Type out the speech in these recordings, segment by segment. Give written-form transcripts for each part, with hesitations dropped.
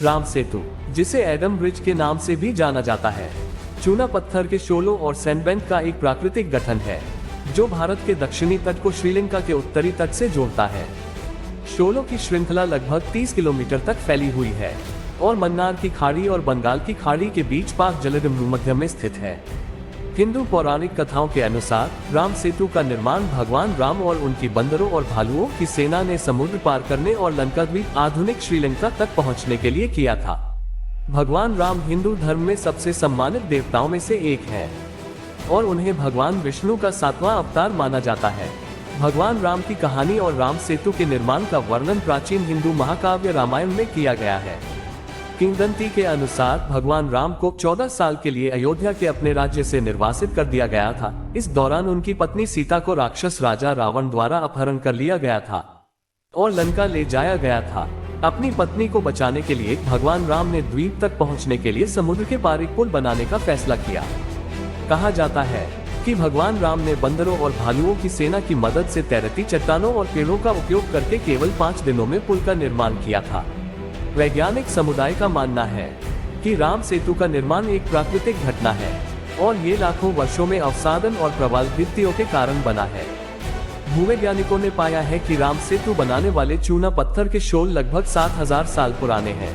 राम सेतु, जिसे Adam bridge के नाम से भी जाना जाता है, चूना पत्थर के शोलों और सैंडबैंक का एक प्राकृतिक गठन है जो भारत के दक्षिणी तट को श्रीलंका के उत्तरी तट से जोड़ता है। शोलों की श्रृंखला लगभग 30 किलोमीटर तक फैली हुई है और मन्नार की खाड़ी और बंगाल की खाड़ी के बीच पाक जलधिम मध्य में स्थित है। हिंदू पौराणिक कथाओं के अनुसार राम सेतु का निर्माण भगवान राम और उनकी बंदरों और भालुओं की सेना ने समुद्र पार करने और लंका द्वीप आधुनिक श्रीलंका तक पहुंचने के लिए किया था। भगवान राम हिंदू धर्म में सबसे सम्मानित देवताओं में से एक है और उन्हें भगवान विष्णु का 7वां अवतार माना जाता है। भगवान राम की कहानी और राम सेतु के निर्माण का वर्णन प्राचीन हिंदू महाकाव्य रामायण में किया गया है। किंवदंती के अनुसार भगवान राम को 14 साल के लिए अयोध्या के अपने राज्य से निर्वासित कर दिया गया था। इस दौरान उनकी पत्नी सीता को राक्षस राजा रावण द्वारा अपहरण कर लिया गया था और लंका ले जाया गया था। अपनी पत्नी को बचाने के लिए भगवान राम ने द्वीप तक पहुंचने के लिए समुद्र के पार एक पुल बनाने का फैसला किया। कहा जाता है कि भगवान राम ने बंदरों और भालुओं की सेना की मदद से तैरती चट्टानों और पेड़ों का उपयोग करके केवल 5 दिनों में पुल का निर्माण किया था। वैज्ञानिक समुदाय का मानना है कि राम सेतु का निर्माण एक प्राकृतिक घटना है और ये लाखों वर्षों में अवसादन और प्रवालभित्तियों के कारण बना है। भूवैज्ञानिकों ने पाया है कि राम सेतु बनाने वाले चूना पत्थर के शोल लगभग 7000 साल पुराने हैं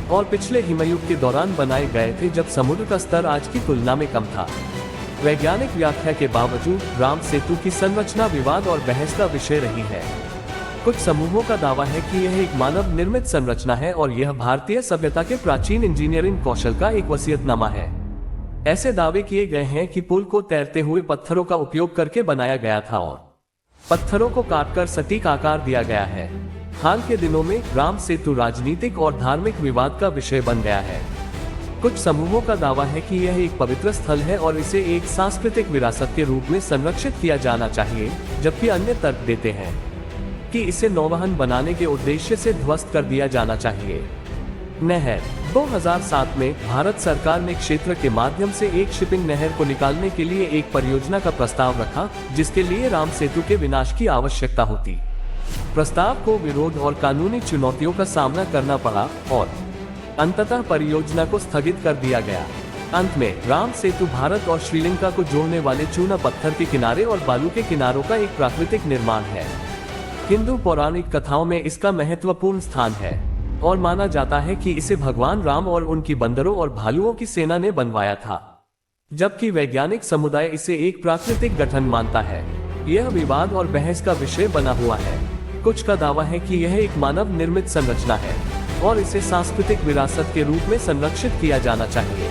और पिछले हिमयुग के दौरान बनाए गए थे जब समुद्र का स्तर आज की तुलना में कम था। वैज्ञानिक व्याख्या के बावजूद राम सेतु की संरचना विवाद और बहस का विषय रही है। कुछ समूहों का दावा है कि यह एक मानव निर्मित संरचना है और यह भारतीय सभ्यता के प्राचीन इंजीनियरिंग कौशल का एक वसीयतनामा है। ऐसे दावे किए गए हैं कि पुल को तैरते हुए पत्थरों का उपयोग करके बनाया गया था और पत्थरों को काटकर सटीक आकार दिया गया है। हाल के दिनों में राम सेतु राजनीतिक और धार्मिक विवाद का विषय बन गया है। कुछ समूहों का दावा है कि यह एक पवित्र स्थल है और इसे एक सांस्कृतिक विरासत के रूप में संरक्षित किया जाना चाहिए, जबकि अन्य तर्क देते हैं कि इसे नौवहन बनाने के उद्देश्य से ध्वस्त कर दिया जाना चाहिए। नहर 2007 में भारत सरकार ने क्षेत्र के माध्यम से एक शिपिंग नहर को निकालने के लिए एक परियोजना का प्रस्ताव रखा, जिसके लिए राम सेतु के विनाश की आवश्यकता होती। प्रस्ताव को विरोध और कानूनी चुनौतियों का सामना करना पड़ा और अंततः परियोजना को स्थगित कर दिया गया। अंत में राम सेतु भारत और श्रीलंका को जोड़ने वाले चूना पत्थर के किनारे और बालू के किनारों का एक प्राकृतिक निर्माण है। हिंदू पौराणिक कथाओं में इसका महत्वपूर्ण स्थान है और माना जाता है कि इसे भगवान राम और उनकी बंदरों और भालुओं की सेना ने बनवाया था, जबकि वैज्ञानिक समुदाय इसे एक प्राकृतिक गठन मानता है। यह विवाद और बहस का विषय बना हुआ है। कुछ का दावा है कि यह एक मानव निर्मित संरचना है और इसे सांस्कृतिक विरासत के रूप में संरक्षित किया जाना चाहिए।